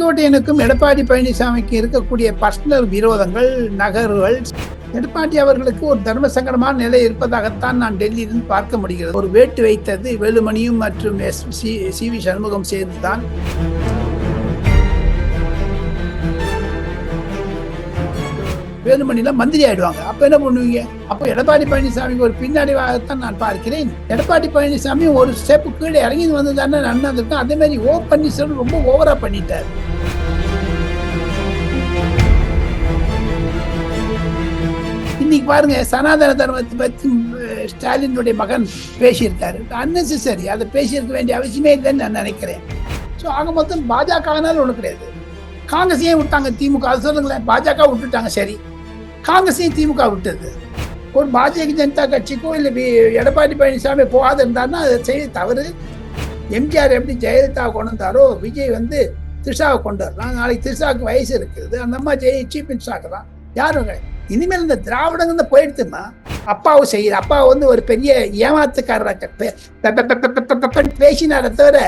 செங்கோட்டையனுக்கும் எடப்பாடி பழனிசாமிக்கு இருக்கக்கூடிய பர்சனல் விரோதங்கள், நகர்வுகள், எடப்பாடி அவர்களுக்கு ஒரு தர்ம சங்கடமான நிலை இருப்பதாகத்தான் நான் டெல்லியிலிருந்து பார்க்க முடிகிறது. ஒரு வேட்டு வைத்தது வேலுமணியும் மற்றும் சி.வி. சண்முகம் சேர்ந்துதான். வேலுமணிலாம் மந்திரி ஆயிடுவாங்க. அப்ப என்ன பண்ணுவீங்க? அப்ப எடப்பாடி பழனிசாமிக்கு ஒரு பின்னடைவாகத்தான் நான் பார்க்கிறேன். எடப்பாடி பழனிசாமி ஒரு ஸ்டெப் கீழே இறங்கி வந்ததுதானே நடந்திருக்கும். அதே மாதிரி பன்னீர்செல்வம் ரொம்ப ஓவரா பண்ணிட்டார். இன்னைக்கு பாருங்க, சனாதன தர்மத்தை பத்தி ஸ்டாலினுடைய மகன் பேசியிருக்காரு. அன்னெசரி, அதை பேசியிருக்க வேண்டிய அவசியமே இல்லைன்னு நான் நினைக்கிறேன். ஸோ ஆக மொத்தம் பாஜகனால ஒண்ணு கிடையாது. காங்கிரஸ் ஏன் விட்டாங்க? திமுக அது சொல்லுங்களேன். பாஜக விட்டுட்டாங்க, சரி. காங்கிரஸையும் திமுக விட்டது. ஒரு பாரதிய ஜனதா கட்சிக்கோ இல்லை எடப்பாடி பழனிசாமி போகாது இருந்தாருன்னா அதை செய்ய தவறு. எம்ஜிஆர் எப்படி ஜெயலலிதாவை கொண்டு வந்தாரோ, விஜய் திரிஷாவை கொண்டு வரலாம். நாளைக்கு திரிஷாவுக்கு வயசு இருக்குது, அந்த அம்மா சீஃப் மினிஸ்டர் தான். யாரும் இனிமேல் இந்த திராவிடங்க போயிடுத்துமா. அப்பாவும் செய்யற அப்பா ஒரு பெரிய ஏமாத்துக்காரராக பேசினார தவிர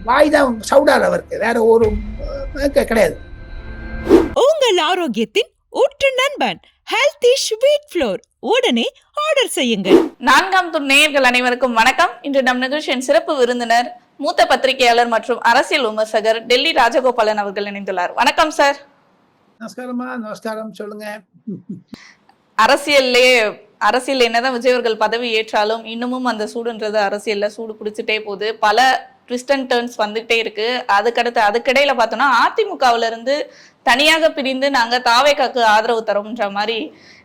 வாய் தான் சவுடார் அவருக்கு, வேற ஒரு கிடையாது. உங்கள் ஆரோக்கியத்தின் ஊற்று நண்பன் ஹெல்தி ஸ்வீட் ஃப்ளோர் உடனே ஆர்டர் செய்யுங்கள். 4ஆம் துணை நேயர்கள் அனைவருக்கும் வணக்கம். இன்று நம் நிகழ்ச்சியின் சிறப்பு விருந்தினர், மூத்த பத்திரிகையாளர் மற்றும் அரசியல் விமர்சகர் டெல்லி ராஜகோபாலன் அவர்கள் இணைந்துள்ளார். வணக்கம் சார். நமஸ்காரமா. நமஸ்காரம். சொல்லுங்க. அரசியல் என்னதான் விஜய் அவர்கள் பதவி ஏற்றாலும் இன்னமும் அந்த சூடுன்றது அரசியல்ல சூடு பிடிச்சிட்டே போகுது. பல ட்விஸ்ட் அண்ட் டர்ன்ஸ் வந்துகிட்டே இருக்கு. அதுக்கிடையில பார்த்தோம்னா அதிமுகவுல இருந்து தனியாக பிரிந்து நாங்க தாவேகாக்கு ஆதரவு தரோம்ன்ற மாதிரி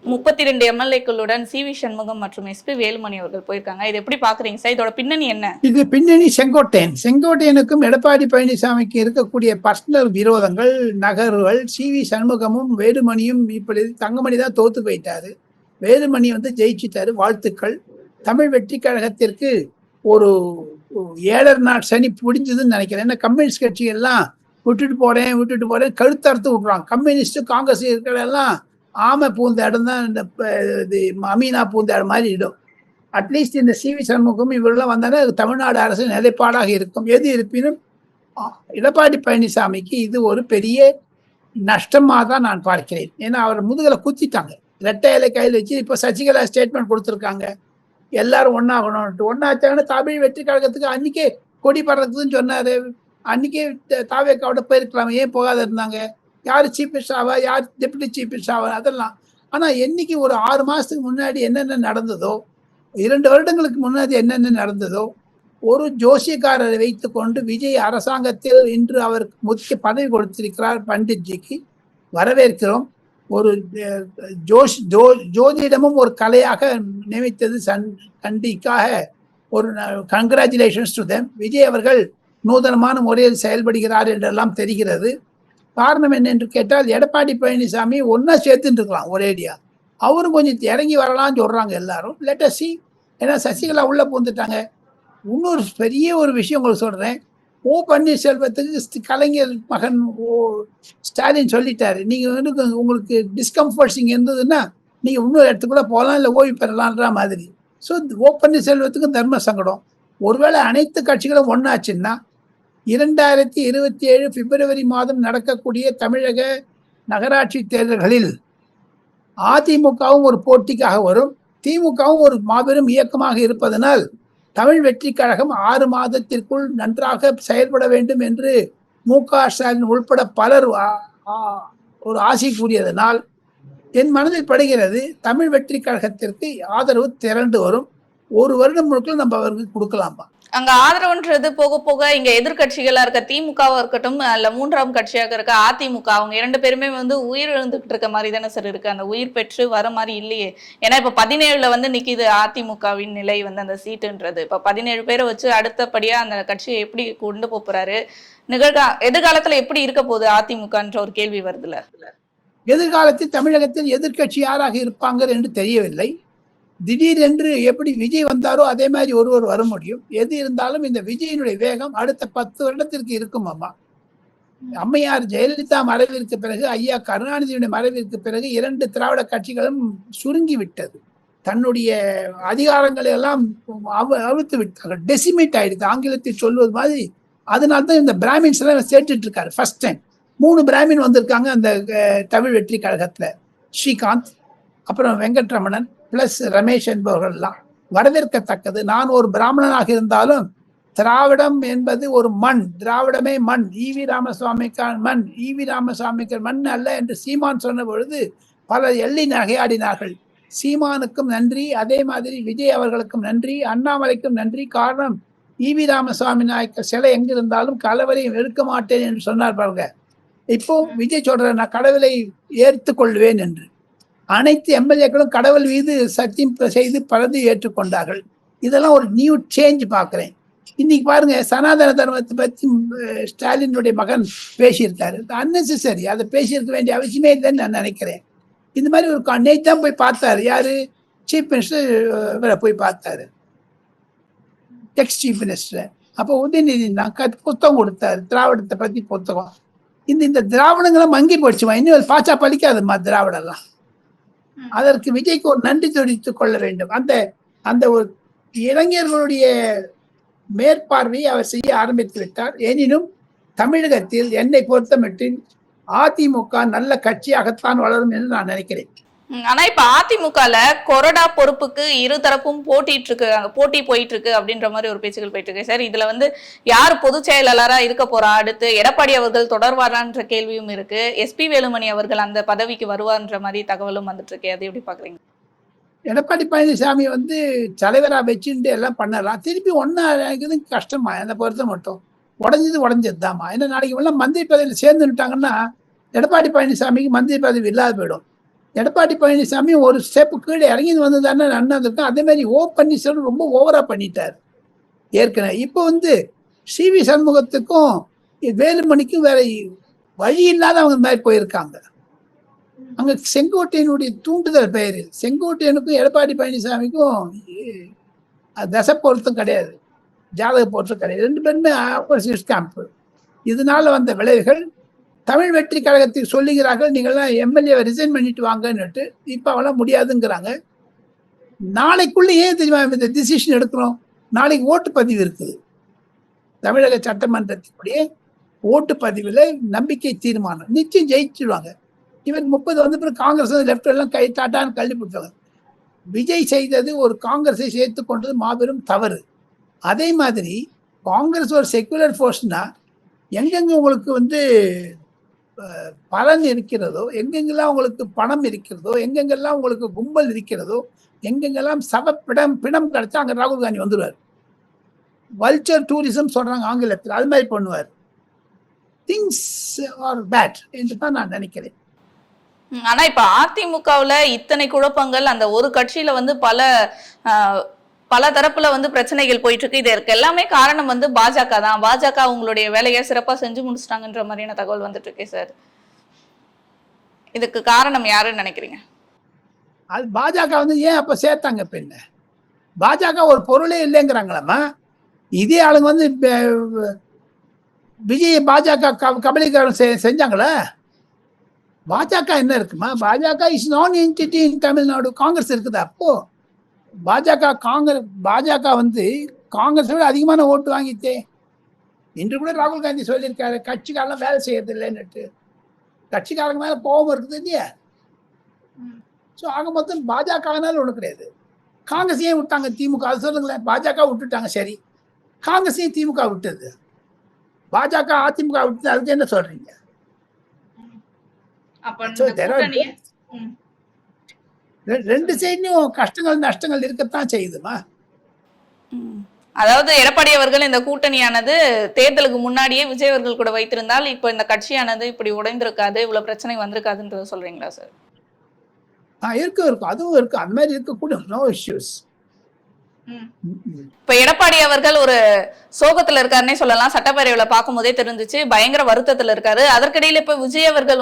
32 எம்எல்ஏக்களுடன் சி.வி. சண்முகம் மற்றும் எஸ்.பி. வேலுமணி அவர்கள் போயிருக்காங்க. இது எப்படி பாக்குறீங்க சார்? இதோட பின்னணி என்ன? இது பின்னணி செங்கோட்டையனுக்கும் எடப்பாடி பழனிசாமிக்கு இருக்கக்கூடிய பர்சனல் விரோதங்கள், நகர்வுகள். சி.வி. சண்முகமும் வேலுமணியும் இப்படி தங்கமணி தான் தோத்து போயிட்டாரு. வேலுமணி ஜெயிச்சுட்டாரு. வாழ்த்துக்கள். தமிழ் வெற்றி கழகத்திற்கு ஒரு 7 நாள் சனி பிடிச்சதுன்னு நினைக்கிறேன். ஏன்னா கம்யூனிஸ்ட் கட்சிகள்லாம் விட்டுட்டு போறேன் கழுத்தறுத்து விட்றாங்க. கம்யூனிஸ்ட் காங்கிரஸ் இருக்கிறதெல்லாம் ஆமை பூந்த இடம் தான், இந்த அமீனா பூந்த இடம் மாதிரி இடம். அட்லீஸ்ட் இந்த சி.வி. சண்முகம் இவரெல்லாம் வந்தாலே தமிழ்நாடு அரசு நிலைப்பாடாக இருக்கும். எது இருப்பினும் எடப்பாடி பழனிசாமிக்கு இது ஒரு பெரிய நஷ்டமாக தான் நான் பார்க்கிறேன். ஏன்னா அவர் முதுகலை குத்திட்டாங்க. ரெட்டை இலை கையில் வச்சு இப்போ சசிகலா ஸ்டேட்மெண்ட் கொடுத்துருக்காங்க, எல்லாரும் ஒன்னாச்சாங்கன்னா தமிழ் வெற்றி கழகத்துக்கு அன்னைக்கே கொடி பறக்குதுன்னு சொன்னாரு. அன்னைக்கே தாவேக்காவோட போயிருக்கலாம், ஏன் போகாத இருந்தாங்க? யார் சீஃப் மினிஸ்டராவா, யார் டெபுட்டி சீஃப் மினிஸ்டராவா, அதெல்லாம். ஆனால் என்னைக்கு ஒரு 6 மாதத்துக்கு முன்னாடி என்னென்ன நடந்ததோ, 2 வருடங்களுக்கு முன்னாடி என்னென்ன நடந்ததோ, ஒரு ஜோசியக்காரரை வைத்து கொண்டு விஜய் அரசாங்கத்தில் இன்று அவருக்கு முக்கிய பதவி கொடுத்திருக்கிறார். பண்டிட்ஜிக்கு வரவேற்கிறோம். ஒரு ஜோதிடமும் ஒரு கலையாக நியமித்தது கண்டிக்காக ஒரு கங்க்ராச்சுலேஷன்ஸ் டு தெம். விஜய் அவர்கள் நூதனமான முறையில் செயல்படுகிறார் என்றெல்லாம் தெரிகிறது. காரணம் என்ன என்று கேட்டால், எடப்பாடி பழனிசாமி ஒன்னா சேர்த்துட்டு இருக்கலாம் ஒரேடியா. அவரும் கொஞ்சம் இறங்கி வரலாம்னு சொல்றாங்க எல்லாரும். Let us see. ஏன்னா சசிகலா உள்ள பூந்துட்டாங்க. இன்னொரு பெரிய ஒரு விஷயம் உங்களுக்கு சொல்றேன். பன்னீர்செல்வத்துக்கு கலைஞர் மகன் ஸ்டாலின் சொல்லிட்டாரு, நீங்க உங்களுக்கு டிஸ்கம்ஃபர்ட்ஸிங் இருந்ததுன்னா நீங்க இன்னொரு இடத்துக்குள்ள போகலாம், இல்லை ஓய்வு பெறலான்ற மாதிரி. ஸோ பன்னீர்செல்வத்துக்கும் தர்ம சங்கடம். ஒருவேளை அனைத்து கட்சிகளும் ஒன்னாச்சுன்னா 2027 பிப்ரவரி மாதம் நடக்கக்கூடிய தமிழக நகராட்சி தேர்தல்களில் அதிமுகவும் ஒரு போட்டிக்காக வரும், திமுகவும் ஒரு மாபெரும் இயக்கமாக இருப்பதனால் தமிழ் வெற்றி கழகம் 6 மாதத்திற்குள் நன்றாக செயல்பட வேண்டும் என்று மு.க. ஸ்டாலின் உள்பட பலர் ஒரு ஆசை கூறியதனால் என் மனதில் படுகிறது, தமிழ் வெற்றி கழகத்திற்கு ஆதரவு திரண்டு வரும். 1 வருடம் முழுக்க நம்ம அவருக்கு கொடுக்கலாமா? அங்க ஆதரவுன்றது போக போக இங்க எதிர்கட்சிகளா இருக்க திமுகவா இருக்கட்டும், அல்ல 3ஆம் கட்சியாக இருக்க அதிமுக, அவங்க 2 பேருமே உயிர் இழந்துகிட்டு இருக்க மாதிரி தானே சார் இருக்கு. அந்த உயிர் பெற்று வர மாதிரி இல்லையே. ஏன்னா இப்ப 17ல நிக்குது அதிமுகவின் நிலை, அந்த சீட்டுன்றது. இப்ப 17 பேரை வச்சு அடுத்தபடியா அந்த கட்சியை எப்படி கொண்டு போறாரு, எதிர்காலத்துல எப்படி இருக்க போகுது அதிமுகன்ற ஒரு கேள்வி வருதுல. எதிர்காலத்தில் தமிழகத்தில் எதிர்கட்சி யாராக இருப்பாங்க என்று தெரியவில்லை. திடீரென்று எப்படி விஜய் வந்தாரோ அதே மாதிரி ஒருவர் வர முடியும். எது இருந்தாலும் இந்த விஜயினுடைய வேகம் அடுத்த 10 வருடத்திற்கு இருக்கும். அம்மையார் ஜெயலலிதா மறைவிற்கு பிறகு, ஐயா கருணாநிதியுடைய மறைவிற்கு பிறகு 2 திராவிட கட்சிகளும் சுருங்கி விட்டது. தன்னுடைய அதிகாரங்களை எல்லாம் அவிழ்த்து விட்டார்கள். டெசிமேட் ஆயிடுது, ஆங்கிலத்தில் சொல்வது மாதிரி. அதனால்தான் இந்த பிராமின்ஸ் எல்லாம் சேர்த்துட்டு இருக்காரு ஃபர்ஸ்ட் டைம். 3 பிராமின் வந்திருக்காங்க அந்த தமிழ் வெற்றி கழகத்துல. ஸ்ரீகாந்த், அப்புறம் வெங்கட்ரமணன் பிளஸ் ரமேஷ் என்பவர்கள்லாம் வரவேற்கத்தக்கது. நான் ஒரு பிராமணனாக இருந்தாலும் திராவிடம் என்பது ஒரு மண், திராவிடமே மண், ஈவி ராமசாமிக்கான மண், ஈவி ராமசாமிக்கு மண் அல்ல என்று சீமான் சொன்ன பொழுது பலர் எள்ளி நகையாடினார்கள். சீமானுக்கும் நன்றி, அதே மாதிரி விஜய் அவர்களுக்கும் நன்றி, அண்ணாமலைக்கும் நன்றி. காரணம், ஈவி ராமசாமி நாயக்கர் சிலை எங்கிருந்தாலும் கடவுளையும் எடுக்க மாட்டேன் என்று சொன்னார் பாருங்க. இப்போ விஜய் சொல்ற, நான் கடவுளை ஏற்றுக் கொள்வேன் என்று. அனைத்து எம்எல்ஏக்களும் கடவுள் மீது சத்தியம் செய்து பலது ஏற்றுக்கொண்டார்கள். இதெல்லாம் ஒரு நியூ சேஞ்ச் பார்க்கிறேன். இன்னைக்கு பாருங்க, சனாதன தர்மத்தை பற்றி ஸ்டாலினுடைய மகன் பேசியிருக்காரு. அன்னெசரி, அதை பேசியிருக்க வேண்டிய அவசியமே இல்லைன்னு நான் நினைக்கிறேன். இந்த மாதிரி ஒரு நேற்று தான் போய் பார்த்தாரு. யாரு? சீஃப் மினிஸ்டர் போய் பார்த்தாரு, எக்ஸ் சீஃப் மினிஸ்டர். அப்போ உதயநிதி தான் புத்தகம் கொடுத்தாரு, திராவிடத்தை பத்தி புத்தகம். இந்த திராவிடங்களும் மங்கி போச்சுமா, இன்னும் பாச்சா பழிக்காதுமா திராவிடம்லாம். அதற்கு விஜய்க்கு ஒரு நன்றி தெரிவித்துக் கொள்ள வேண்டும். அந்த ஒரு இளைஞர்களுடைய மேற்பார்வையை அவர் செய்ய ஆரம்பித்து விட்டார். எனினும் தமிழகத்தில் என்னை பொறுத்தமட்டில் அதிமுக நல்ல கட்சியாகத்தான் வளரும் என்று நான் நினைக்கிறேன். ஆனா இப்ப அதிமுகல கொறடா பொறுப்புக்கு இரு தரப்பும் போட்டி போயிட்டு இருக்கு அப்படின்ற மாதிரி ஒரு பேச்சுகள் போயிட்டு இருக்கு சார். இதுல யார் பொதுச் செயலாளரா இருக்க போறா, அடுத்து எடப்பாடி அவர்கள் தொடர்வாரான்ற கேள்வியும் இருக்கு. எஸ்பி வேலுமணி அவர்கள் அந்த பதவிக்கு வருவார்ன்ற மாதிரி தகவலும் வந்துட்டு இருக்கு. அதை எப்படி பாக்குறீங்க? எடப்பாடி பழனிசாமி தலைவரா வச்சுட்டு எல்லாம் பண்ணலாம், திருப்பி ஒன்னா கஷ்டமா. என்னை பொறுத்த மட்டும் உடஞ்சதுதாமா. ஏன்னா நாளைக்கு எல்லாம் மந்திரி பதவியில் சேர்ந்துட்டாங்கன்னா எடப்பாடி பழனிசாமிக்கு மந்திரி பதவி இல்லாத போயிடும். எடப்பாடி பழனிசாமி ஒரு ஸ்டெப் கீழே இறங்கி வந்ததுதானே நன்னதுக்கும். அதே மாதிரி பன்னீர்செல்வம் ரொம்ப ஓவரா பண்ணிட்டார் ஏற்கனவே. இப்போ சிவி சண்முகத்துக்கும் வேலுமணிக்கும் வேற வழி இல்லாத அவங்க மாதிரி போயிருக்காங்க. அங்க செங்கோட்டையனுடைய தூண்டுதல் பெயரில் செங்கோட்டையனுக்கும் எடப்பாடி பழனிசாமிக்கும் தசை பொருத்தம் கிடையாது, ஜாதக பொருத்தம் கிடையாது. 2 பேருமே ஆப்போசிட் கேம்ப். இதனால வந்த விளைவுகள் தமிழ் வெற்றி கழகத்துக்கு சொல்லுகிறார்கள், நீங்கள்லாம் எம்எல்ஏவை ரிசைன் பண்ணிட்டு வாங்கன்னுட்டு. இப்போ அவெல்லாம் முடியாதுங்கிறாங்க. நாளைக்குள்ள ஏன் தெரியுமா இந்த டிசிஷன் எடுக்கிறோம்? நாளைக்கு ஓட்டுப்பதிவு இருக்குது. தமிழக சட்டமன்றத்தினுடைய ஓட்டுப்பதிவில் நம்பிக்கை தீர்மானம் நிச்சயம் ஜெயிச்சிடுவாங்க. இவர் 30 வந்த பிறகு காங்கிரஸ் லெப்ட் எல்லாம் கை தாட்டான்னு கல்வி கொடுத்தாங்க. விஜய் செய்தது ஒரு காங்கிரஸை சேர்த்து கொண்டது மாபெரும் தவறு. அதே மாதிரி காங்கிரஸ் ஒரு செக்குலர் ஃபோர்ஸ்னா எங்கெங்க உங்களுக்கு பலன் இருக்கிறதோ, எங்கெங்கெல்லாம் உங்களுக்கு பணம் இருக்கிறதோ, எங்கெங்கெல்லாம் உங்களுக்கு கும்பல் இருக்கிறதோ, எங்கெங்கெல்லாம் பிணம் கிடைச்சா அங்க ராகுல் காந்தி வந்துடுவார். வல்ச்சர் டூரிசம் சொல்றாங்க ஆங்கிலத்தில், அது மாதிரி பண்ணுவார். திங்ஸ் ஆர் பேட் என்று தான் நான் நினைக்கிறேன். ஆனா இப்ப அதிமுகவுல இத்தனை குழப்பங்கள், அந்த ஒரு கட்சியில பல தரப்புல பிரச்சனைகள் போயிட்டு இருக்கு. இதற்கு எல்லாமே காரணம் பாஜக தான். பாஜக அவங்களுடைய வேலையை சிறப்பா செஞ்சு முடிச்சிட்டாங்கன்ற மாதிரியான தகவல் வந்துட்டு இருக்கே சார். இதுக்கு காரணம் யாருன்னு நினைக்கிறீங்க? அது பாஜக ஏன் அப்ப சேர்த்தாங்க? பின்ன பாஜக ஒரு பொருளே இல்லைங்கிறாங்களாமா. இதே ஆளுங்க விஜய் பாஜக கபலீகரம் செஞ்சாங்களா? பாஜக என்ன இருக்குமா? பாஜக இஸ் நான் என்டிட்டி இன் தமிழ்நாடு. காங்கிரஸ் இருக்குது. அப்போ பாஜக காங்கிரஸ் விட அதிகமான ஓட்டு வாங்கிட்டே. இன்று கூட ராகுல் காந்தி சொல்லியிருக்காரு, கட்சிக்காரெல்லாம் வேலை செய்யறது இல்லைன்னுட்டு. கட்சிக்காரங்க மேல கோபம் இருக்குது இல்லையா? ஸோ ஆக மொத்தம் பாஜகனால ஒண்ணு கிடையாது. காங்கிரஸ் ஏன் விட்டாங்க? திமுக அது சொல்லுங்களேன். பாஜக விட்டுட்டாங்க, சரி. காங்கிரஸ் ஏன் திமுக விட்டது? பாஜக அதிமுக விட்டு அதுக்கு என்ன சொல்றீங்க? ரெண்டு சைட்லயும் கஷ்டங்கள் நஷ்டங்கள் இருக்கத்தான் செய்யுதுமா. அதாவது எடப்பாடி அவர்கள் இந்த கூட்டணியானது தேர்தலுக்கு முன்னாடியே விஜய் அவர்கள் கூட வைத்திருந்தால் இப்ப இந்த கட்சியானது இப்படி உடைந்திருக்காது, இவ்வளவு பிரச்சனை வந்திருக்காதுன்றது சொல்றீங்களா சார்? இருக்கும், அதுவும் இருக்கு. அந்த மாதிரி இருக்கக்கூடிய நோ இஷ்யூஸ். இப்ப எடப்பாடி அவர்கள் ஒரு சோகத்துல இருக்காருன்னே சொல்லலாம். சட்டப்பேரவையில பார்க்கும் போதே தெரிஞ்சிச்சு, பயங்கர வருத்தத்துல இருக்காரு. அதற்கிடையில இப்ப விஜய் அவர்கள்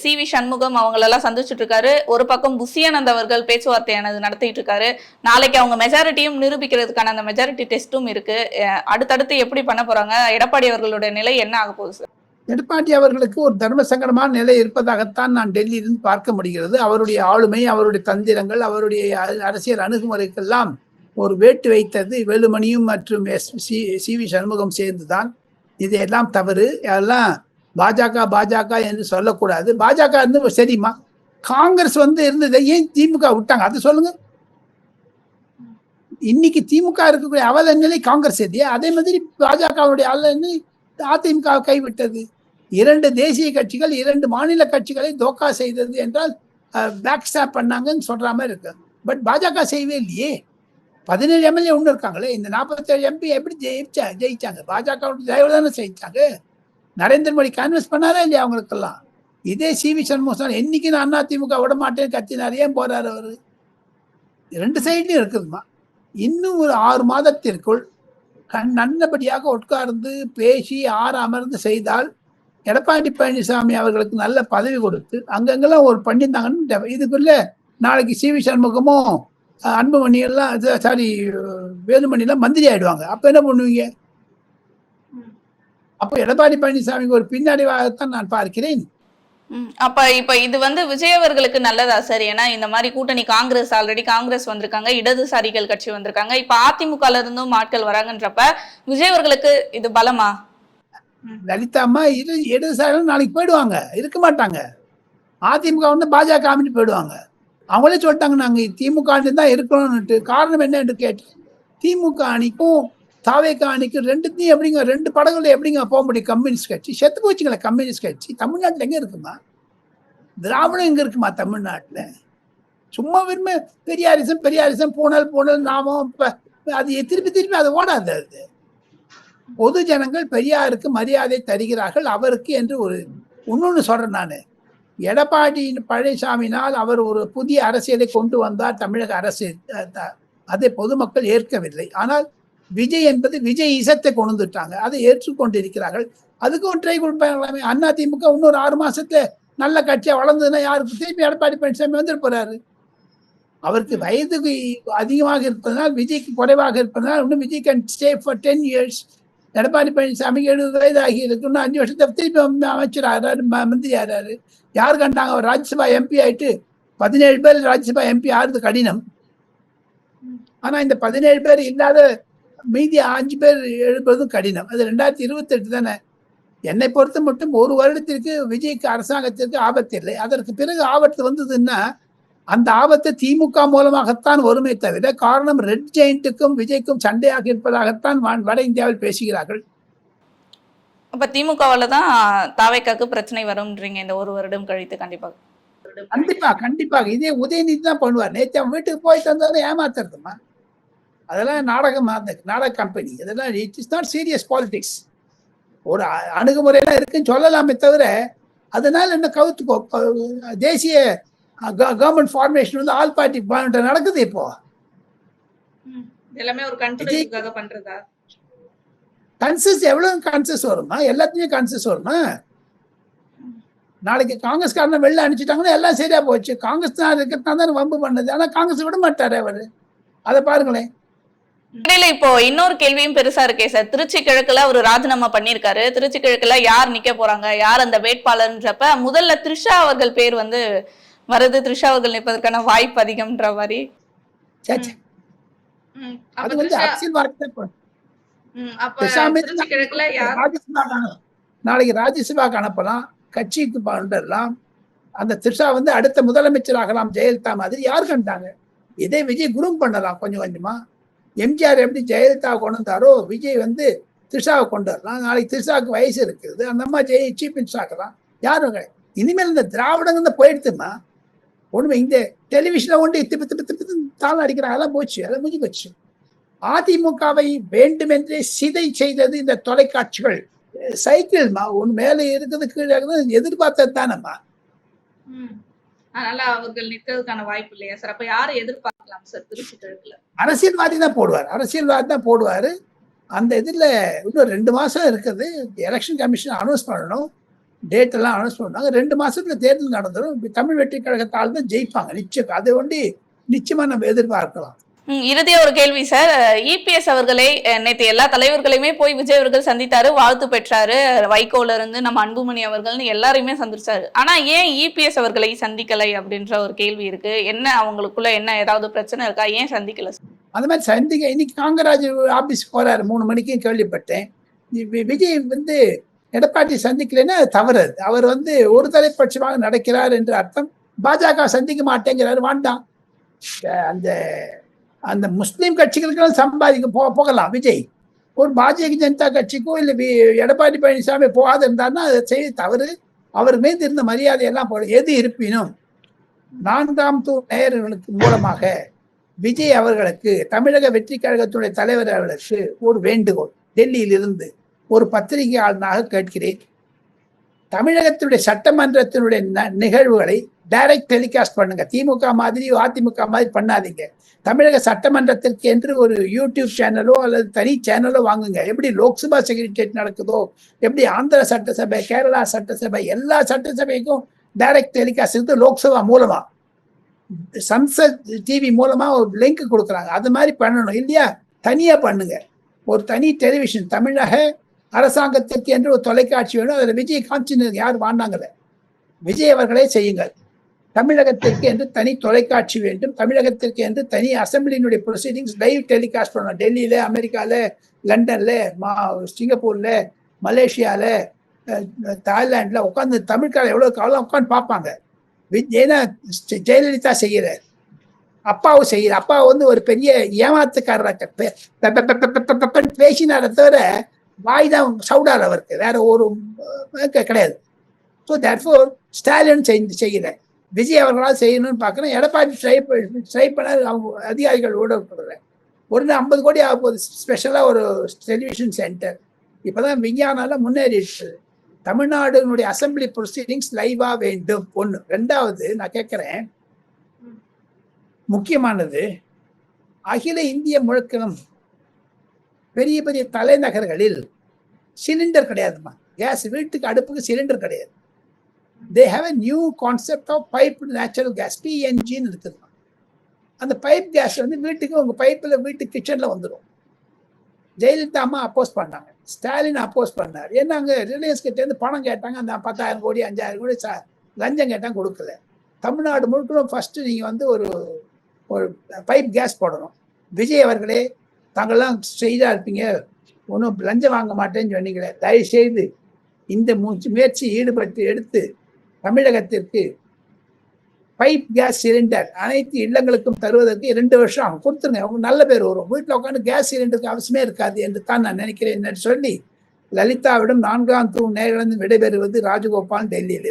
சிவி சண்முகம் அவங்களெல்லாம் சந்திச்சுட்டு இருக்காரு. ஒரு பக்கம் புஷியானந்த் அவர்கள் பேச்சுவார்த்தையானது நடத்திட்டு இருக்காரு. நாளைக்கு அவங்க மெஜாரிட்டியும் நிரூபிக்கிறதுக்கான அந்த மெஜாரிட்டி டெஸ்டும் இருக்கு. அடுத்தடுத்து எப்படி பண்ண போறாங்க? எடப்பாடி அவர்களுடைய நிலை என்ன ஆக போகுது சார்? எடப்பாடி அவர்களுக்கு ஒரு தர்ம சங்கடமான நிலை இருப்பதாகத்தான் நான் டெல்லியிலிருந்து பார்க்க முடிகிறது. அவருடைய ஆளுமை, அவருடைய தந்திரங்கள், அவருடைய அரசியல் அணுகுமுறைக்கெல்லாம் ஒரு வேட்டு வைத்தது வேலுமணியும் மற்றும் சிவி சண்முகம் சேர்ந்துதான். இதையெல்லாம் தவறு. அதெல்லாம் பாஜக என்று சொல்லக்கூடாது. பாஜக இருந்து சரிம்மா, காங்கிரஸ் இருந்தது, ஏன் திமுக விட்டாங்க அது சொல்லுங்க. இன்னைக்கு திமுக இருக்கக்கூடிய அவல நிலை காங்கிரஸ் இல்லையா, அதே மாதிரி பாஜகவுடைய அவல நிலை அதிமுக கைவிட்டது. 2 தேசிய கட்சிகள் 2 மாநில கட்சிகளை தோக்கா செய்தது என்றால் பேக் ஸ்டாப் பண்ணாங்கன்னு சொல்ற மாதிரி இருக்கு. பட் பாஜக செய்யவே இல்லையே. 17 எம்எல்ஏ ஒன்று இருக்காங்களே, இந்த 47 எம்பி எப்படி ஜெயிச்சாங்க? பாஜக தயவு தானே ஜெயிச்சாங்க. நரேந்திர மோடி கன்வின்ஸ் பண்ணாரா இல்லையா அவங்களுக்கெல்லாம்? இதே சிவி சண்முகம் என்னைக்கு நான் அதிமுக விட மாட்டேன்னு கத்தினார், ஏன் போறாரு அவரு? 2 சைட்லயும் இருக்குதுமா. இன்னும் ஒரு 6 மாதத்திற்குள் நல்லபடியாக உட்கார்ந்து பேசி அமர்ந்து செய்தால் எடப்பாடி பழனிசாமி அவர்களுக்கு நல்ல பதவி கொடுத்து அங்கங்கெல்லாம் ஒரு பண்ணியிருந்தாங்கன்னு இதுக்குள்ள நாளைக்கு சிவி சண்முகமும் அன்புமணி எல்லாம் வேலுமணி எல்லாம் மந்திரி ஆயிடுவாங்க. அப்ப என்ன பண்ணுவீங்க? அப்போ எடப்பாடி பழனிசாமிக்கு ஒரு பின்னடைவாகத்தான் நான் பார்க்கிறேன். அப்ப இப்ப இது விஜய் அவர்களுக்கு நல்லதா சார்? ஏன்னா இந்த மாதிரி கூட்டணி ஆல்ரெடி காங்கிரஸ் வந்திருக்காங்க, இடதுசாரிகள் கட்சி வந்திருக்காங்க, இப்ப அதிமுகல இருந்தும் ஆட்கள் வராங்கன்றப்ப விஜய் அவர்களுக்கு இது பலமா? லலிதாம்மா இடதுசாரிகள் நாளைக்கு போயிடுவாங்க, இருக்க மாட்டாங்க. அதிமுக பாஜக அமைச்சு போயிடுவாங்க. அவங்களே சொல்லிட்டாங்க நாங்க திமுக தான் இருக்கணும்னுட்டு. காரணம் என்ன என்று கேட்டேன். திமுக அணிக்கும் தாவேக அணிக்கும் 2த்தையும் எப்படிங்க 2 படகுல எப்படிங்க போக முடியும்? கம்யூனிஸ்ட் கட்சி செத்து போச்சுங்களா? கம்யூனிஸ்ட் கட்சி தமிழ்நாட்டில் எங்க இருக்குமா? திராவிடம் எங்க இருக்குமா தமிழ்நாட்டில்? சும்மா விரும்ப பெரியாரிசம் பூனல் நாமம் அது திருப்பி அது ஓடாது. அது பொது ஜனங்கள் பெரியாருக்கு மரியாதை தருகிறார்கள் அவருக்கு என்று ஒரு இன்னொன்னு சொல்றேன் நான். எடப்பாடி பழனிசாமினால் அவர் ஒரு புதிய அரசியலை கொண்டு வந்தார் தமிழக அரசியல், அதை பொதுமக்கள் ஏற்கவில்லை. ஆனால் விஜய் என்பது விஜய் இசத்தை கொண்டு வந்துட்டாங்க, அதை ஏற்றுக்கொண்டிருக்கிறார்கள். அதுக்கும் ட்ரை கொடுப்பாங்களாமே. அதிமுக இன்னொரு 6 மாசத்துல நல்ல கட்சியா வளர்ந்ததுன்னா யாருக்கு திருப்பி எடப்பாடி பழனிசாமி வந்துட்டு போறாரு. அவருக்கு வயதுக்கு அதிகமாக இருப்பதனால், விஜய்க்கு குறைவாக இருப்பதனால் இன்னும் Vijay can stay for 10 years. Edappadi பழனிசாமிக்கு 70 வயது ஆகி இருக்கு, இன்னும் 5 வருஷத்தை திருப்பி அமைச்சர் ஆகிறாரு, மந்திரி ஆகிறாரு. யாரு கண்டாங்க? அவர் ராஜ்யசபா எம்பி ஆயிட்டு 17 பேர் ராஜ்யசபா எம்பி ஆறுது கடினம். ஆனா இந்த 17 பேர் இல்லாத மீதி 5 பேர் எழுப்பதும் கடினம். அது 2028 தானே. என்னை பொறுத்த மட்டும் 1 வருடத்திற்கு விஜய்க்கு அரசாங்கத்திற்கு ஆபத்து இல்லை. அதற்கு பிறகு ஆபத்து வந்ததுன்னா அந்த ஆபத்து திமுக மூலமாகத்தான் வருமே தவிர, காரணம் ரெட் ஜெயிண்ட்டுக்கும் விஜய்க்கும் சண்டையாக இருப்பதாகத்தான் வட இந்தியாவில் பேசுகிறார்கள். அப்ப திமுகவால தான் தாவேக்காக்கு பிரச்சனை வரும்ன்றீங்க இந்த 1 வருடம் கழித்து? கண்டிப்பாக இதே உதயநிதி தான் பண்ணுவார். நேற்று அவன் வீட்டுக்கு போயிட்டு வந்தாலும் ஏமாத்துறதுமா. அதெல்லாம் நாடக கம்பெனி. இதெல்லாம் it is not serious politics. ஒரு அணுகுமுறையெல்லாம் இருக்குன்னு சொல்லலாமே தவிர, அதனால என்ன கவுத்துக்கோ. தேசிய கவர்மெண்ட் ஃபார்மேஷன் ஆல் பார்ட்டி நடக்குது இப்போ. எல்லாமே ஒரு கன்சென்சஸ்க்காக பண்றதா? கன்சென்சஸ் எவ்வளவு கன்சென்சஸ் வருமா? எல்லாத்தையுமே கன்சென்சஸ் வருமா? நாளைக்கு காங்கிரஸ்காரனை வெளில அனுப்பிச்சிட்டாங்கன்னா எல்லாம் சரியா போச்சு. காங்கிரஸ் தான் இருக்கிறதா தானே வம்பு பண்ணது. ஆனா காங்கிரஸ் விட மாட்டாரு அவரு. அதை பாருங்களேன். இடையில இப்போ இன்னொரு கேள்வியும் பெருசா இருக்கே சார். திருச்சி கிழக்குல ஒரு ராஜினாமா பண்ணிருக்காரு. திருச்சி கிழக்குல யார் நிக்க போறாங்க, யார் அந்த வேட்பாளர்ன்றப்ப முதல்ல த்ரிஷா அவர்கள் பேர் வருது. த்ரிஷா அவர்கள் நிற்பதற்கான வாய்ப்பு அதிகம்ன்ற மாதிரி. நாளைக்கு ராஜ்யசபாக்கு அனுப்பலாம், கட்சிக்கு பண்ணலாம். அந்த த்ரிஷா அடுத்த முதலமைச்சர் ஆகலாம் ஜெயலலிதா மாதிரி. யார் கண்டாங்க? இதே விஜய் குரூம் பண்ணலாம் கொஞ்சம் கொஞ்சமா. எம்ஜிஆர் எப்படி ஜெயலலிதா கொண்டு வந்தாரோ, விஜய் த்ரிஷாவை கொண்டு வரலாம். நாளைக்கு த்ரிஷாவுக்கு வயசு இருக்குது, அந்த அம்மா சீஃப் மினிஸ்டர் ஆக்கலாம். யாரும் இனிமேல் இந்த திராவிடங்க போயிடுத்துமா. ஒண்ணுமே இந்த டெலிவிஷன்ல தாளம் அடிக்கிறாங்க, அதெல்லாம் போச்சு, அதெல்லாம் முடிஞ்சு போச்சு. அதிமுகவை வேண்டுமென்றே சிதை செய்தது இந்த தொலைக்காட்சிகள். சைக்கிள்மா ஒன்று மேலே இருக்குது கீழே எதிர்பார்த்தது தானம்மா. அதனால அவர்கள் நிற்கிறதுக்கான வாய்ப்பு இல்லையா சார்? அப்ப யாரை எதிர்பார்க்கலாம் சார் திருச்சி கிழக்குல? அரசியல்வாதி தான் போடுவாரு. அந்த இதுல இன்னும் 2 மாசம் இருக்குது. எலெக்ஷன் கமிஷன் அனௌன்ஸ் பண்ணணும், டேட் எல்லாம் அனௌன்ஸ் பண்ணுவாங்க. 2 மாசத்துல தேர்தல் நடந்துடும். தமிழ் வெற்றி கழகத்தால் தான் ஜெயிப்பாங்க நிச்சயம். அதை நிச்சயமா நம்ம எதிர்பார்க்கலாம். இறுதியா ஒரு கேள்வி சார். இபிஎஸ் அவர்களை நேற்று எல்லா தலைவர்களையுமே போய் விஜய் அவர்கள் சந்தித்தாரு, வாழ்த்து பெற்றாரு. வைகோல இருந்து நம்ம அன்புமணி அவர்கள்னு எல்லாரையுமே சந்திச்சாரு. ஆனா ஏன் இபிஎஸ் அவர்களை சந்திக்கலை அப்படின்ற ஒரு கேள்வி இருக்கு. என்ன அவங்களுக்குள்ள என்ன ஏதாவது பிரச்சனை இருக்கா? ஏன் சந்திக்கல? அந்த மாதிரி இன்னைக்கு காங்கராஜ் ஆபீஸ் போறாரு 3 மணிக்கு கேள்விப்பட்டேன். விஜய் எடப்பாடி சந்திக்கலைன்னா அது தவறு. அது. அவர் வந்து ஒரு தலைப்பட்சமாக நடக்கிறார் என்று அர்த்தம். பாஜக சந்திக்க மாட்டேங்கிறாரு, வேண்டாம். அந்த அந்த முஸ்லீம் கட்சிகளுக்கெல்லாம் சம்பாதிக்க போகலாம் விஜய். ஒரு பாரதிய ஜனதா கட்சிக்கோ இல்ல எடப்பாடி பழனிசாமி போகாத இருந்தாருன்னா அதை செய்ய தவறு. அவர் மீது இருந்த மரியாதையெல்லாம் போட எது இருப்பினும் 4ஆம் தூண் நேயர்களுக்கு மூலமாக விஜய் அவர்களுக்கு, தமிழக வெற்றி கழகத்துடைய தலைவர் அவர்களுக்கு ஒரு வேண்டுகோள். டெல்லியில் இருந்து ஒரு பத்திரிகையாளனாக கேட்கிறேன். தமிழகத்தினுடைய சட்டமன்றத்தினுடைய நிகழ்வுகளை டைரக்ட் டெலிகாஸ்ட் பண்ணுங்க. திமுக மாதிரி அதிமுக மாதிரி பண்ணாதீங்க. தமிழக சட்டமன்றத்திற்கு என்று ஒரு யூடியூப் சேனலோ அல்லது தனி சேனலோ வாங்குங்க. எப்படி லோக்சபா செக்ரட்டரியேட் நடக்குதோ, எப்படி ஆந்திர சட்டசபை, கேரளா சட்டசபை, எல்லா சட்டசபைக்கும் டைரக்ட் டெலிகாஸ்ட் இருந்து லோக்சபா மூலமா, சன்சத் டிவி மூலமா ஒரு லிங்க் கொடுக்குறாங்க. அது மாதிரி பண்ணணும் இல்லையா? தனியா பண்ணுங்க. ஒரு தனி டெலிவிஷன், தமிழக அரசாங்கத்திற்கு என்று ஒரு தொலைக்காட்சி வேணும். அதில் விஜய் காமிச்சு யார் வாண்டாங்கல்ல, விஜய் அவர்களே செய்யுங்கள். தமிழகத்திற்கு என்று தனி தொலைக்காட்சி வேண்டும். தமிழகத்திற்கு என்று தனி அசம்பிளியினுடைய ப்ரொசீடிங்ஸ் லைவ் டெலிகாஸ்ட் பண்ணணும். டெல்லியில, அமெரிக்கால, லண்டன்ல, சிங்கப்பூர்ல, மலேசியால, தாய்லாந்துல உட்காந்து தமிழ்கால எவ்வளவு காலம் உட்காந்து பார்ப்பாங்க. ஏன்னா ஜெயலலிதா செய்யறார், அப்பாவும் செய்யற. அப்பா வந்து ஒரு பெரிய ஏமாத்துக்காரராக பேசினார தவிர வாய் தான் சவுடார் அவருக்கு, வேற ஒரு கிடையாது. ஸோ தேர்ஃபோர் ஸ்டாலின் செய்யல, விஜய் அவர்களால் செய்யணும்னு பார்க்குறேன். எடப்பாடி ட்ரை பண்ண அவங்க அதிகாரிகள் ஓடப்படுறேன். ஒரு 50 கோடி ஆக போகுது. ஸ்பெஷலாக ஒரு டெலிவிஷன் சென்டர் இப்போதான் விஞ்ஞானால முன்னேறிடுச்சு. தமிழ்நாடுனுடைய அசம்பிளி ப்ரொசீடிங்ஸ் லைவா வேண்டும். ஒன்று. ரெண்டாவது, நான் கேட்குறேன், முக்கியமானது, அகில இந்திய முழுக்கணும் பெரிய பெரிய தலைநகர்களில் சிலிண்டர் கிடையாதுமா. கேஸ் வீட்டுக்கு அடுப்புக்கு சிலிண்டர் கிடையாது. they have a new concept of piped natural gas, PNG-ன்னு இருக்குதுமா. அந்த பைப் கேஸ் வந்து வீட்டுக்கு, உங்க பைப்பில் வீட்டு கிச்சன்ல வந்துடும். ஜெயலலிதா அம்மா அப்போஸ் பண்ணாங்க, ஸ்டாலின் அப்போஸ் பண்ணார். ஏன்னா அங்கே ரிலையன்ஸ் கிட்ட இருந்து பணம் கேட்டாங்க. அந்த 10,000 கோடி 5,000 கோடி லஞ்சம் கேட்டாங்க, கொடுக்கல. தமிழ்நாடு முழுக்கணும் ஃபர்ஸ்ட் நீங்க வந்து ஒரு ஒரு பைப் கேஸ் போடணும். விஜய் அவர்களே, தாங்கள்லாம் செய்தா இருப்பீங்க, ஒன்றும் லஞ்சம் வாங்க மாட்டேன்னு சொன்னீங்களே, தயவு செய்து இந்த முயற்சி ஈடுபட்டு எடுத்து தமிழகத்திற்கு பைப் கேஸ் சிலிண்டர் அனைத்து இல்லங்களுக்கும் தருவதற்கு 2 வருஷம் ஆகும். கொடுத்துருங்க, அவங்க நல்ல பேர் வரும். வீட்டில் உட்காந்து கேஸ் சிலிண்டருக்கு அவசியமே இருக்காது என்று தான் நான் நினைக்கிறேன் என்று சொல்லி லலிதாவிடம் 4ஆம் தூண் நேரிலிருந்து விடைபெறுவது ராஜகோபால், டெல்லியில் இருந்து.